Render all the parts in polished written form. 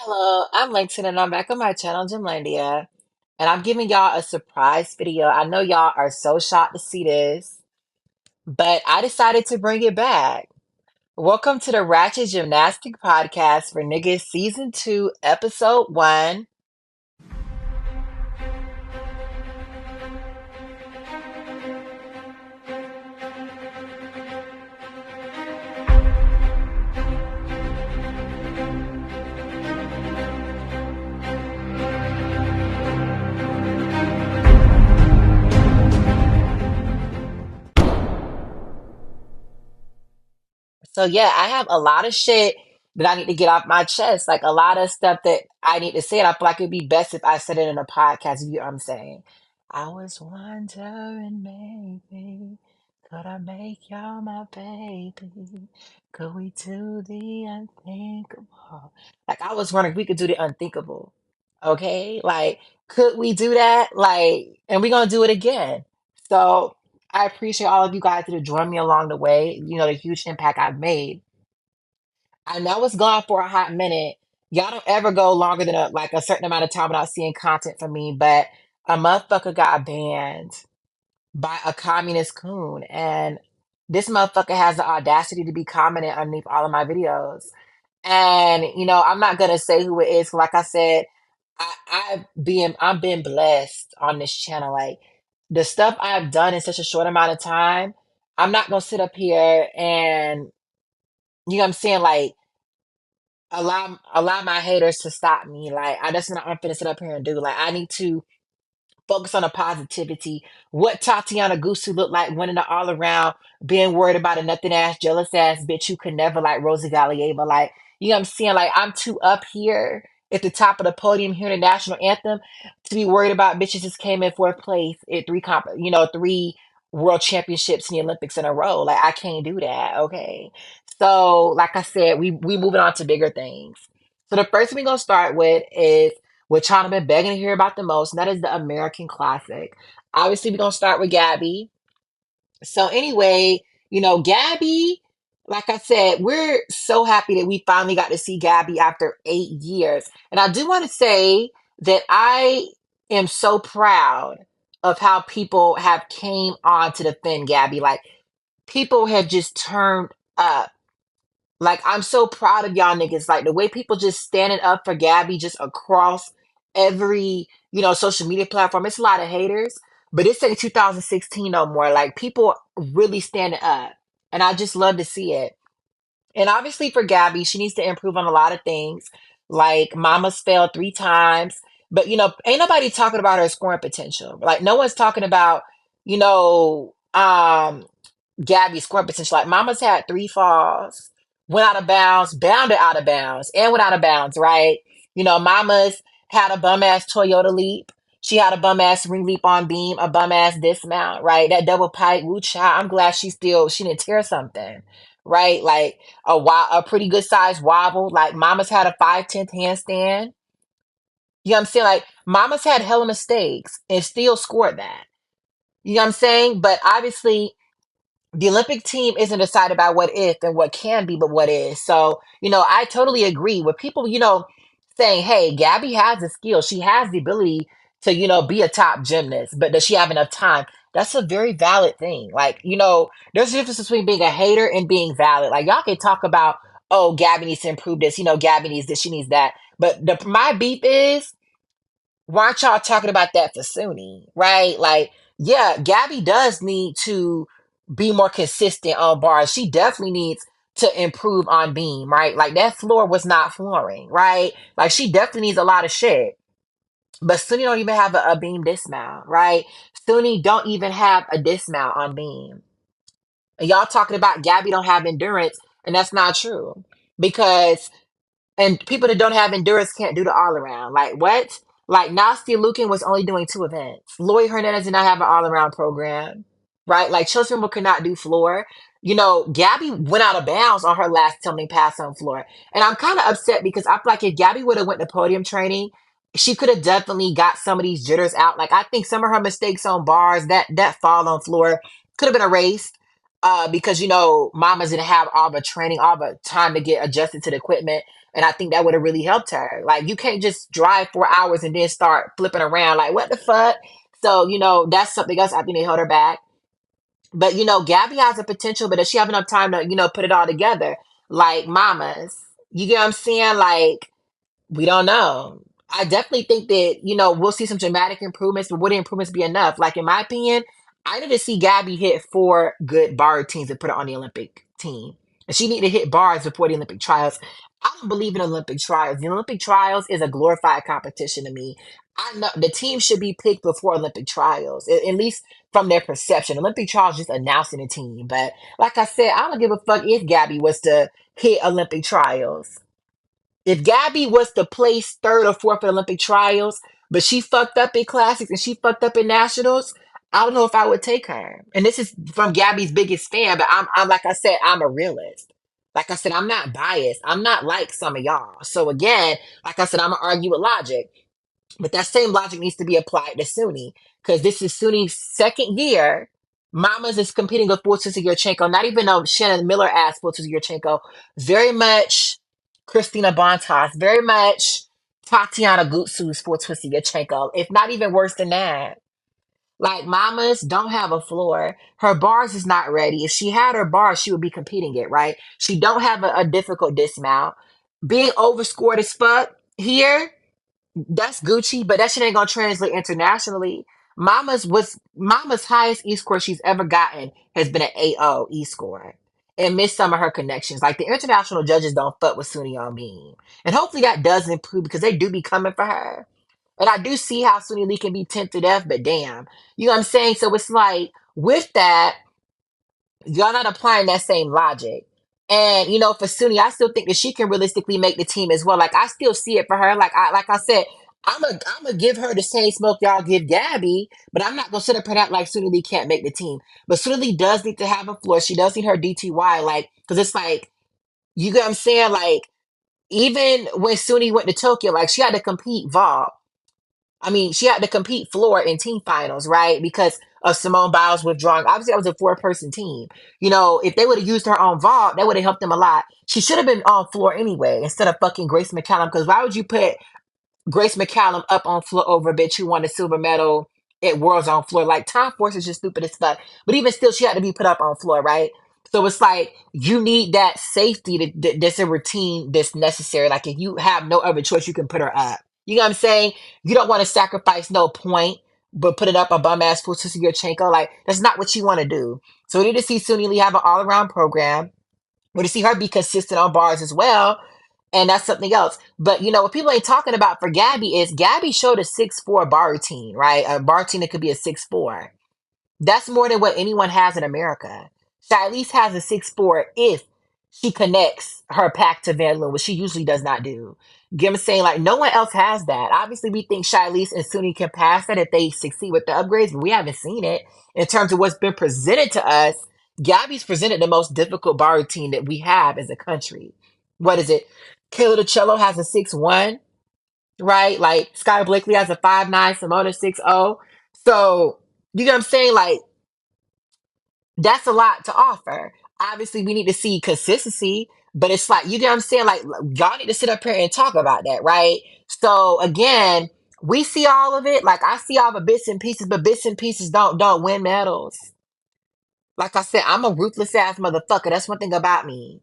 Hello, I'm Langston and I'm back on my channel, Gymlandia, and I'm giving y'all a surprise video. I know y'all are so shocked to see this, but I decided to bring it back. Welcome to the Ratchet Gymnastic Podcast for Niggas Season 2, Episode 1. So yeah, I have a lot of shit that I need to get off my chest. Like a lot of stuff that I need to say. And I feel like it'd be best if I said it in a podcast. You know what I'm saying? I was wondering maybe could I make y'all my baby? Could we do the unthinkable? Like I was wondering if we could do the unthinkable. Okay? Like, could we do that? Like, and we're gonna do it again. So I appreciate all of you guys that have joined me along the way. You know, the huge impact I've made. I know it's gone for a hot minute. Y'all don't ever go longer than a certain amount of time without seeing content from me, but a motherfucker got banned by a communist coon. And this motherfucker has the audacity to be commenting underneath all of my videos. And, I'm not gonna say who it is. Like I said, I'm being blessed on this channel. Like the stuff I've done in such a short amount of time, I'm not gonna sit up here and you know what I'm saying, like allow my haters to stop me. Like I just not I'm finna sit up here and do. Like I need to focus on the positivity. What Tatiana Gusu looked like winning the all around, being worried about a nothing ass, jealous ass bitch who could never like Rosie Valieva. Like, you know what I'm saying? Like, I'm too up here at the top of the podium here in the national anthem to be worried about bitches just came in fourth place at three world championships in the Olympics in a row. Like, I can't do that. Okay. So, like I said, we moving on to bigger things. So the first thing we're gonna start with is which I've been begging to hear about the most, and that is the American Classic. Obviously, we're gonna start with Gabby. So anyway, Gabby, like I said, we're so happy that we finally got to see Gabby after 8 years. And I do want to say that I am so proud of how people have came on to defend Gabby. Like people have just turned up. Like I'm so proud of y'all niggas. Like the way people just standing up for Gabby just across every, social media platform. It's a lot of haters, but it's ain't 2016 no more. Like people really standing up. And I just love to see it. And obviously for Gabby, she needs to improve on a lot of things. Like Mama's failed 3 times. But ain't nobody talking about her scoring potential. Like no one's talking about, you know, um Gabby's scoring potential. Like Mama's had 3 falls, went out of bounds, bounded out of bounds, and went out of bounds, right? Mama's had a bum ass Toyota leap. She had a bum ass ring leap on beam, a bum ass dismount, right? That double pike, woo child. I'm glad she didn't tear something, right? Like a pretty good size wobble. Like Mama's had a 5/10 handstand. You know what I'm saying? Like Mama's had hella mistakes and still scored that. You know what I'm saying? But obviously the Olympic team isn't decided by what if and what can be, but what is. So, I totally agree with people, saying, hey, Gabby has the skill. She has the ability to, be a top gymnast, but does she have enough time? That's a very valid thing. Like, there's a difference between being a hater and being valid. Like, y'all can talk about, oh, Gabby needs to improve this, Gabby needs this, she needs that. But my beef is, why aren't y'all talking about that for Suni, right? Like, yeah, Gabby does need to be more consistent on bars. She definitely needs to improve on beam, right? Like that floor was not flooring, right? Like she definitely needs a lot of shit. But Suni don't even have a beam dismount, right? Suni don't even have a dismount on beam. And y'all talking about Gabby don't have endurance, and that's not true. Because and people that don't have endurance can't do the all around. Like what? Like Nastia Lukin was only doing 2 events. Lloyd Hernandez did not have an all around program, right? Like ChelseaRimble could not do floor. Gabby went out of bounds on her last tumbling pass on floor, and I'm kind of upset because I feel like if Gabby would have went to podium training, she could have definitely got some of these jitters out. Like I think some of her mistakes on bars, that fall on floor, could have been erased. Because mamas didn't have all the training, all the time to get adjusted to the equipment. And I think that would have really helped her. Like, you can't just drive 4 hours and then start flipping around. Like, what the fuck? So, that's something else I think they held her back. But, Gabby has a potential, but does she have enough time to, put it all together? Like mamas. You get what I'm saying? Like, we don't know. I definitely think that, we'll see some dramatic improvements, but would the improvements be enough? Like, in my opinion, I need to see Gabby hit 4 good bar teams and put her on the Olympic team. And she need to hit bars before the Olympic trials. I don't believe in Olympic trials. The Olympic trials is a glorified competition to me. I know the team should be picked before Olympic trials, at least from their perception. Olympic trials just announcing a team. But like I said, I don't give a fuck if Gabby was to hit Olympic trials. If Gabby was to place third or fourth at Olympic trials, but she fucked up in classics and she fucked up in nationals, I don't know if I would take her. And this is from Gabby's biggest fan, but I'm like I said, I'm a realist. Like I said, I'm not biased. I'm not like some of y'all. So again, like I said, I'm gonna argue with logic. But that same logic needs to be applied to Suni because this is Suni's second year. Mamas is competing with Fortuna Yurchenko, not even though Shannon Miller asked Fortuna Yurchenko, very much Christina Bontas, very much Tatiana Gutsu's Fortuna Yurchenko, if not even worse than that. Like, mamas don't have a floor. Her bars is not ready. If she had her bars, she would be competing it, right? She don't have a difficult dismount. Being overscored as fuck here, that's Gucci, but that shit ain't gonna translate internationally. Mama's highest E score she's ever gotten has been an 8.0 E score. And missed some of her connections. Like, the international judges don't fuck with Suni on beam. And hopefully that does improve because they do be coming for her. And I do see how Suni Lee can be tempted F, but damn. You know what I'm saying? So it's like, with that, y'all not applying that same logic. And for Suni, I still think that she can realistically make the team as well. Like, I still see it for her. Like I said, I'm gonna give her the same smoke y'all give Gabby, but I'm not gonna sit up and act like Suni Lee can't make the team. But Suni Lee does need to have a floor. She does need her DTY, like, because it's like, you get what I'm saying? Like, even when Suni went to Tokyo, like, she had to compete vault. I mean, she had to compete floor in team finals, right? Because of Simone Biles withdrawing. Obviously, that was a 4-person team. If they would have used her on vault, that would have helped them a lot. She should have been on floor anyway, instead of fucking Grace McCallum. Because why would you put Grace McCallum up on floor over a bitch who won a silver medal at Worlds on floor? Like, Tom Force is just stupid as fuck. But even still, she had to be put up on floor, right? So it's like, you need that safety that's a routine that's necessary. Like, if you have no other choice, you can put her up. You know what I'm saying? You don't want to sacrifice no point, but put it up a bum ass for Sister Yurchenko. Like, that's not what you want to do. So we need to see Suni Lee have an all around program. We need to see her be consistent on bars as well. And that's something else. But what people ain't talking about for Gabby is Gabby showed a 6'4" bar routine, right? A bar routine that could be a 6'4". That's more than what anyone has in America. Shilese has a 6'4" if she connects her pack to Van Loon, which she usually does not do. Get what I'm saying? Like, no one else has that. Obviously, we think Shilese and Suni can pass that if they succeed with the upgrades, but we haven't seen it. In terms of what's been presented to us, Gabby's presented the most difficult bar routine that we have as a country. What is it? Kayla DiCello has a 6'1", right? Like, Sky Blakely has a 5'9", Simona 6'0". So, you know what I'm saying? Like, that's a lot to offer. Obviously, we need to see consistency, but it's like, you know what I'm saying? Like, y'all need to sit up here and talk about that, right? So again, we see all of it. Like, I see all the bits and pieces, but bits and pieces don't win medals. Like I said, I'm a ruthless ass motherfucker. That's one thing about me.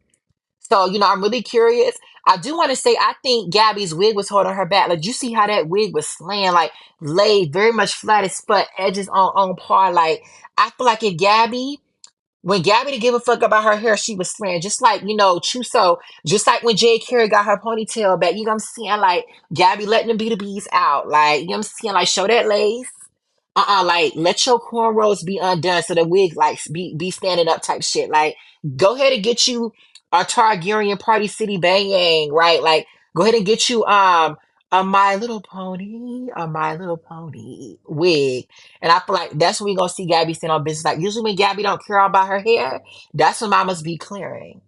So, I'm really curious. I do want to say, I think Gabby's wig was holding her back. Like, you see how that wig was slaying, like, laid very much flat as fuck, edges on par. Like, I feel like if Gabby, when Gabby didn't give a fuck about her hair, she was slaying. Just like, Chuso, just like when Jay Carey got her ponytail back. You know what I'm saying? Like, Gabby letting them be the bees out. Like, you know what I'm saying? Like, show that lace. Like, let your cornrows be undone so the wig like be standing up type shit. Like, go ahead and get you a Targaryen Party City Bang, right? Like, go ahead and get you a My Little Pony wig. And I feel like that's when we gonna see Gabby stand on business. Like, usually when Gabby don't care about her hair, that's when mamas be clearing.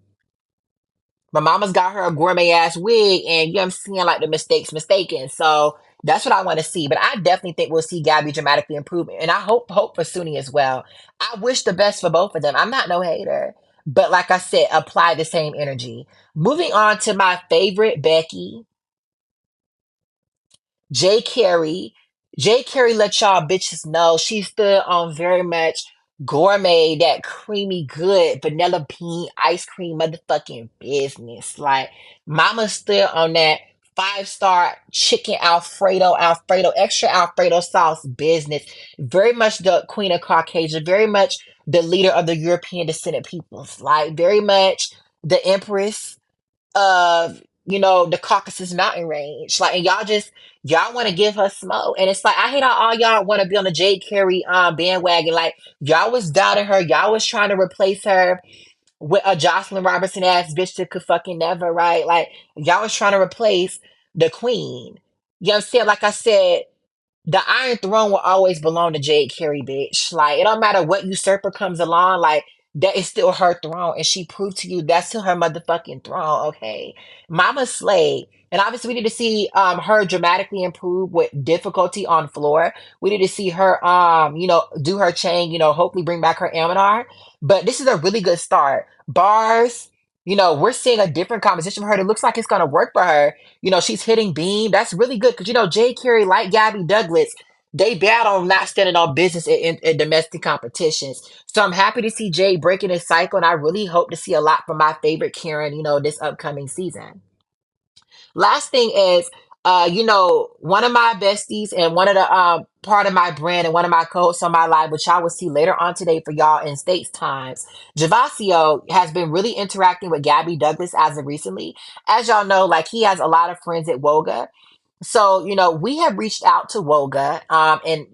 My mama's got her a gourmet ass wig, and you know what I'm saying, like, the mistakes mistaken. So that's what I want to see. But I definitely think we'll see Gabby dramatically improve, and I hope for Suni as well. I wish the best for both of them. I'm not no hater. But like I said, apply the same energy. Moving on to my favorite, Becky, Jay Carey. Jay Carey let y'all bitches know she stood on very much gourmet, that creamy, good vanilla bean ice cream motherfucking business. Like, mama stood on that five-star chicken Alfredo, extra Alfredo sauce business. Very much the queen of Caucasian, very much the leader of the European descendant peoples. Like, very much the empress of the Caucasus Mountain range. Like, and y'all want to give her smoke, and it's like I hate how all y'all want to be on the Jade Carey bandwagon. Like, y'all was doubting her, y'all was trying to replace her with a Jocelyn Robertson ass bitch that could fucking never, right? Like, y'all was trying to replace the queen. You know what I'm saying? Like I said, the Iron Throne will always belong to Jade Carey, bitch. Like, it don't matter what usurper comes along, like, that is still her throne. And she proved to you that's still her motherfucking throne, okay? Mama Slade. And obviously we need to see her dramatically improve with difficulty on floor. We need to see her do her chain, hopefully bring back her Aminar. But this is a really good start. Bars, we're seeing a different composition for her. It looks like it's gonna work for her. She's hitting beam. That's really good because Jay Carey, like Gabby Douglas, they battle on not standing on business in domestic competitions. So I'm happy to see Jay breaking his cycle, and I really hope to see a lot from my favorite Karen, this upcoming season. Last thing is, one of my besties and one of the part of my brand and one of my co-hosts on my live, which I will see later on today for y'all in States Times. Javasio has been really interacting with Gabby Douglas as of recently. As y'all know, like, he has a lot of friends at Woga. So, we have reached out to Woga, and,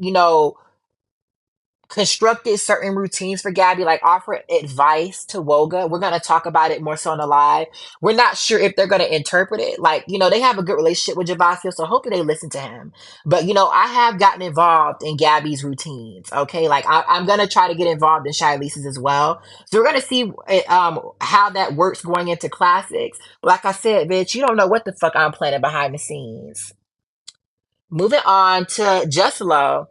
constructed certain routines for Gabby, like offer advice to Woga. We're going to talk about it more so on the live. We're not sure if they're going to interpret it. Like, they have a good relationship with Javasio, so hopefully they listen to him. But, I have gotten involved in Gabby's routines, okay? Like, I'm going to try to get involved in Lisa's as well. So we're going to see how that works going into classics. But like I said, bitch, you don't know what the fuck I'm planning behind the scenes. Moving on to Just Low.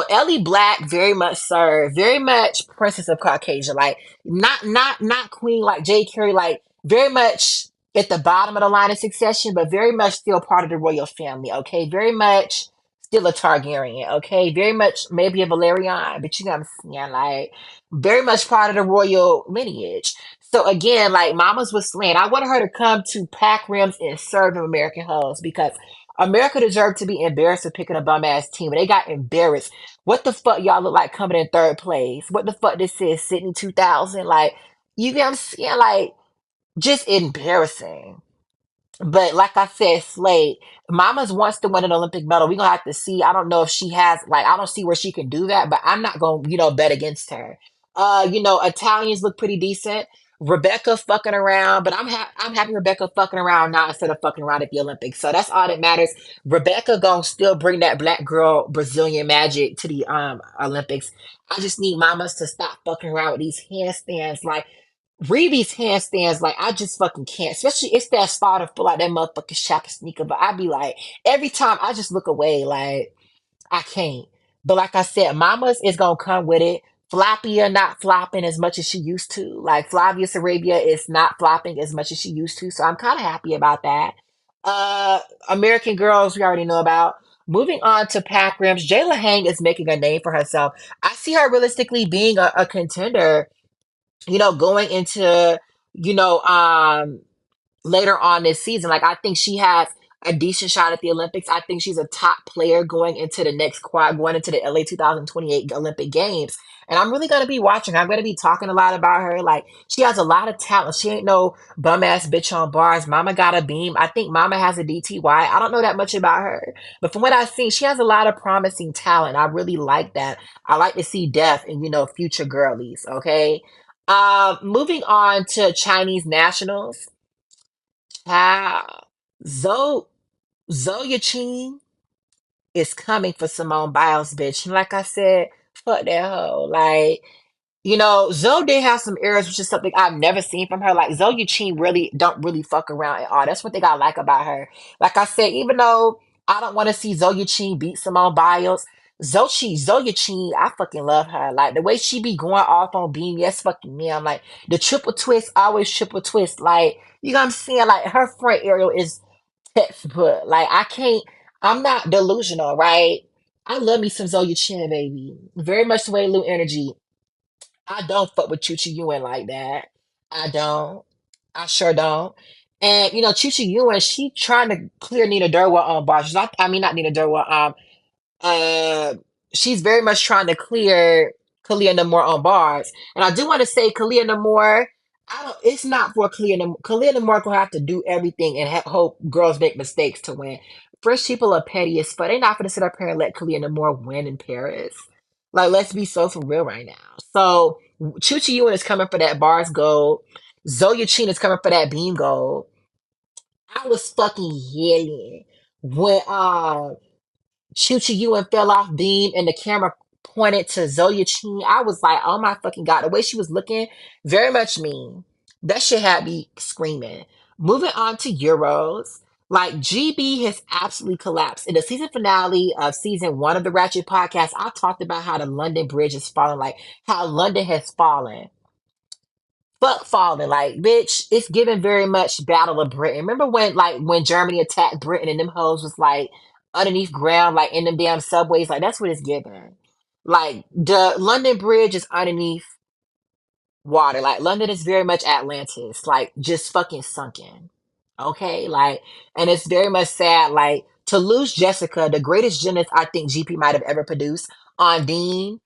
Ellie Black, very much sir, very much princess of Caucasia, like not queen like Jay Carey, like very much at the bottom of the line of succession, but very much still part of the royal family, okay? Very much still a Targaryen, okay? Very much maybe a Valerian, but you know what I'm saying? Like, very much part of the royal lineage. So again, like, mamas was slaying. I wanted her to come to Pack Rims and serve them American hoes because America deserved to be embarrassed for picking a bum ass team. And they got embarrassed. What the fuck y'all look like coming in third place? What the fuck this is, Sydney 2000? Like, you get what I'm saying? Like, just embarrassing. But like I said, Slade, Mama's wants to win an Olympic medal. We're gonna have to see. I don't know if she has, like, I don't see where she can do that, but I'm not gonna, bet against her. Italians look pretty decent. Rebecca fucking around, but I'm happy Rebecca fucking around now instead of fucking around at the Olympics. So that's all that matters. Rebecca gonna still bring that black girl Brazilian magic to the Olympics. I just need mamas to stop fucking around with these handstands. Like, Reeby's handstands, like, I just fucking can't. Especially it's that start to pull out that motherfucking shaka sneaker. But I be like, every time I just look away, like, I can't. But like I said, Mama's is gonna come with it. Flavia not flopping as much as she used to. Like, Flavia Sarabia is not flopping as much as she used to. So I'm kind of happy about that. Uh American Girls, we already know about. Moving on to Pack Rims, Jayla Hang is making a name for herself. I see her realistically being a contender, going into, you know, um, later on this season. Like, I think she has a decent shot at the Olympics. I think she's a top player going into the next quad, going into the LA 2028 Olympic Games. And I'm really going to be watching her. I'm going to be talking a lot about her. Like, she has a lot of talent. She ain't no bum ass bitch on bars. Mama got a beam. I think Mama has a DTY. I don't know that much about her. But from what I've seen, she has a lot of promising talent. I really like that. I like to see Def and, future girlies. Okay. Moving on to Chinese nationals. Wow. Zo Yachin is coming for Simone Biles, bitch. And like I said, fuck that hoe. Like, Zoe did have some errors, which is something I've never seen from her. Like, Zoe Yachin really don't really fuck around at all. That's one thing I like about her. Like I said, even though I don't want to see Zoe Yachin beat Simone Biles, Zoya Chin, I fucking love her. Like the way she be going off on Beam, yes, fucking me. I'm like the triple twist, always triple twist. Like you know what I'm saying? Like her front aerial is textbook. Like I can't. I'm not delusional, right? I love me some Zoya Chin, baby. Very much the way Lou Energy. I don't fuck with Chuchi Yuen like that. I don't. I sure don't. And you know, Chuchi Yuen, she trying to clear Nina Durwell on bars. I mean, not Nina Durwell. Uh, she's very much trying to clear Kalia Namor on bars. And I do want to say Kalia Namor, I don't. It's not for Kalia Namor. Kalia Namor gonna have to do everything and hope girls make mistakes to win. French people are petty as fuck. They not gonna sit up here and let Kalia Namor win in Paris. Like, let's be so for real right now. So Chuchi Yuen is coming for that bars gold. Zoya Chin is coming for that beam gold. I was fucking yelling when Chuchi Yuen fell off beam and the camera pointed to Zoya Chin. I was like, oh my fucking God. The way she was looking, very much mean. That shit had me screaming. Moving on to Euros. Like GB has absolutely collapsed. In the season finale of season one of the Ratchet podcast, I talked about how the London Bridge is falling, like how London has fallen. Fuck falling, like bitch, it's given very much Battle of Britain. Remember when when Germany attacked Britain and them hoes was like underneath ground, like in them damn subways, like that's what it's given. Like the London Bridge is underneath water. Like London is very much Atlantis, like just fucking sunken. Okay, like, and it's very much sad, like to lose Jessica, the greatest gymnast I think GP might have ever produced, on Dean,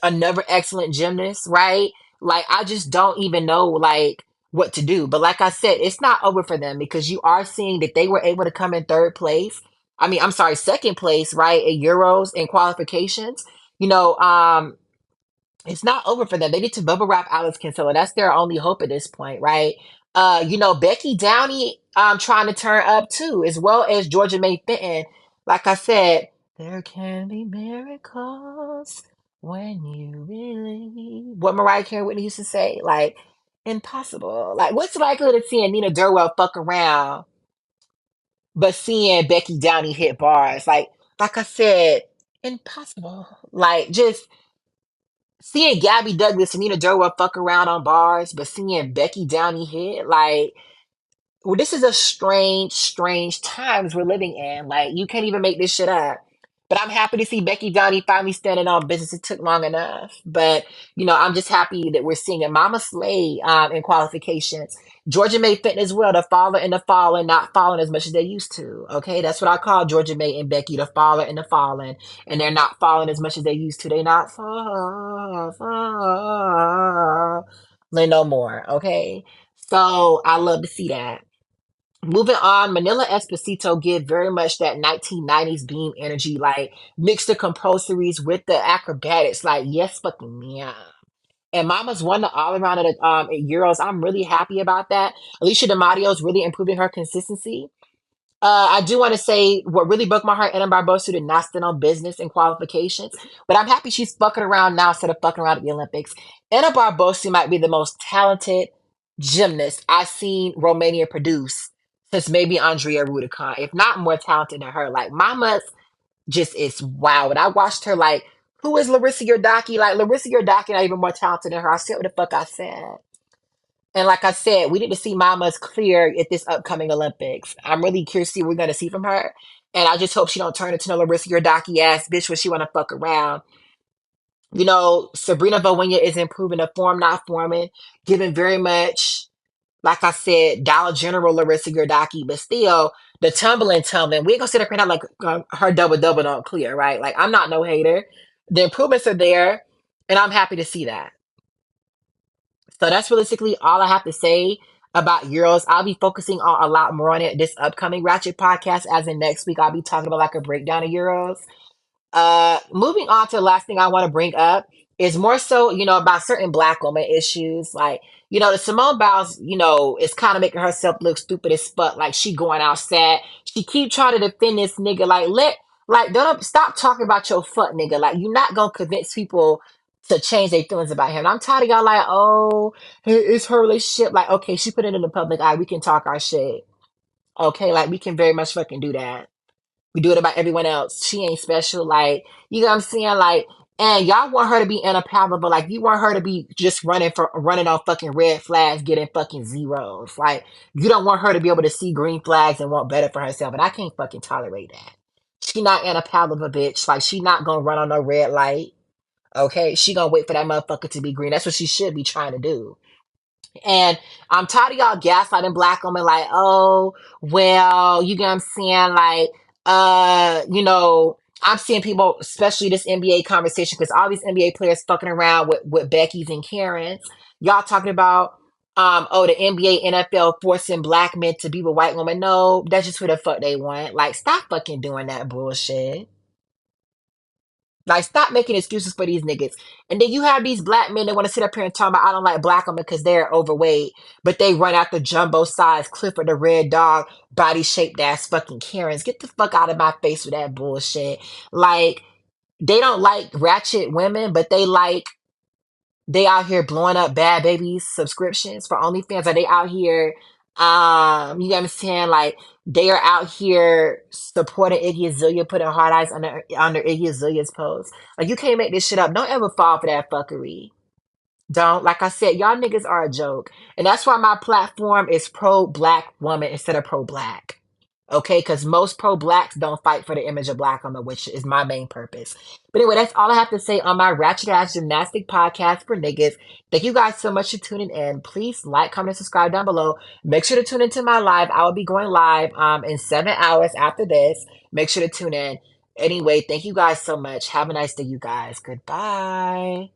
another excellent gymnast, right? Like I just don't even know like what to do. But like I said, it's not over for them because you are seeing that they were able to come in third place. I mean, I'm sorry, second place, right? At Euros and qualifications. You know, it's not over for them. They need to bubble wrap Alex Kinsella. That's their only hope at this point, right? You know, Becky Downey trying to turn up too, as well as Georgia May Fenton. Like I said, there can be miracles when you believe. What Mariah Carey Whitney used to say, like, impossible. Like, what's the likelihood of seeing Nina Durwell fuck around, but seeing Becky Downey hit bars? Like I said, impossible. Like, just seeing Gabby Douglas and Nina Durwell fuck around on bars, but seeing Becky Downey hit, like, well, this is a strange, strange times we're living in. Like, you can't even make this shit up. But I'm happy to see Becky Downey finally standing on business. It took long enough. But, you know, I'm just happy that we're seeing it. Mama Slay in qualifications. Georgia May Fenton as well, the faller and the fallen, not falling as much as they used to. Okay, that's what I call Georgia May and Becky, the faller and the fallen. And they're not falling as much as they used to. They not falling no more. Okay, so I love to see that. Moving on, Manila Esposito give very much that 1990s beam energy, like mix the compulsories with the acrobatics, like yes, fucking yeah. And Mama's won the all around at Euros. I'm really happy about that. Alicia D'Amadio's really improving her consistency. I do want to say what really broke my heart, Anna Barbosa did not stand on business in qualifications, but I'm happy she's fucking around now instead of fucking around at the Olympics. Anna Barbosa might be the most talented gymnast I've seen Romania produce since maybe Andrea Rudicon, if not more talented than her. Like, Mama just is wow. And I watched her like, who is Larissa Yordaki? Like, Larissa Yordaki not even more talented than her. I said what the fuck I said. And like I said, we need to see Mama's clear at this upcoming Olympics. I'm really curious to see what we're gonna see from her. And I just hope she don't turn into no Larissa Yordaki ass bitch when she wanna fuck around. You know, Sabrina Bowinia is improving the form, not forming, giving very much, like I said, Dollar General Larissa Yordaki, but still the tumbling. We ain't gonna sit up here and have like her double double don't clear, right? Like I'm not no hater. The improvements are there, and I'm happy to see that. So that's realistically all I have to say about Euros. I'll be focusing on a lot more on it this upcoming Ratchet podcast. As in next week, I'll be talking about like a breakdown of Euros. Moving on to the last thing I want to bring up is more so, you know, about certain black woman issues. Like, you know, the Simone Biles, you know, is kind of making herself look stupid as fuck. Like she going out sad. She keep trying to defend this nigga. Don't stop talking about your fuck nigga. Like you're not gonna convince people to change their feelings about him. I'm tired of y'all like, oh, it's her relationship. Like, okay, she put it in the public eye. We can talk our shit. Okay, like we can very much fucking do that. We do it about everyone else. She ain't special. Like, you know what I'm saying? Like, and y'all want her to be unpalatable. Like, you want her to be just running on fucking red flags, getting fucking zeros. Like, you don't want her to be able to see green flags and want better for herself. And I can't fucking tolerate that. She not unpalatable, bitch. Like, she not gonna run on no red light. Okay? She gonna wait for that motherfucker to be green. That's what she should be trying to do. And I'm tired of y'all gaslighting black women like, oh, well, you get what I'm saying? Like, I'm seeing people, especially this NBA conversation, because all these NBA players fucking around with Becky's and Karen's. Y'all talking about, oh, the NBA, NFL forcing black men to be with white women. No, that's just who the fuck they want. Like, stop fucking doing that bullshit. Like, stop making excuses for these niggas. And then you have these black men that want to sit up here and talk about, I don't like black women because they're overweight, but they run after jumbo size Clifford the Red Dog, body shaped ass fucking Karens. Get the fuck out of my face with that bullshit. Like, they don't like ratchet women, but they out here blowing up Bad Babies subscriptions for OnlyFans. Are they out here, you know what I'm saying? Like, they are out here supporting Iggy Azalea, putting hard eyes under Iggy Azalea's post. Like, you can't make this shit up. Don't ever fall for that fuckery. Don't. Like I said, y'all niggas are a joke. And that's why my platform is pro black woman instead of pro black. Okay, because most pro blacks don't fight for the image of black women, which is my main purpose. But anyway, that's all I have to say on my Ratchet Ass Gymnastic podcast for niggas. Thank you guys so much for tuning in. Please like, comment, and subscribe down below. Make sure to tune into my live. I will be going live in 7 hours after this. Make sure to tune in. Anyway, thank you guys so much. Have a nice day, you guys. Goodbye.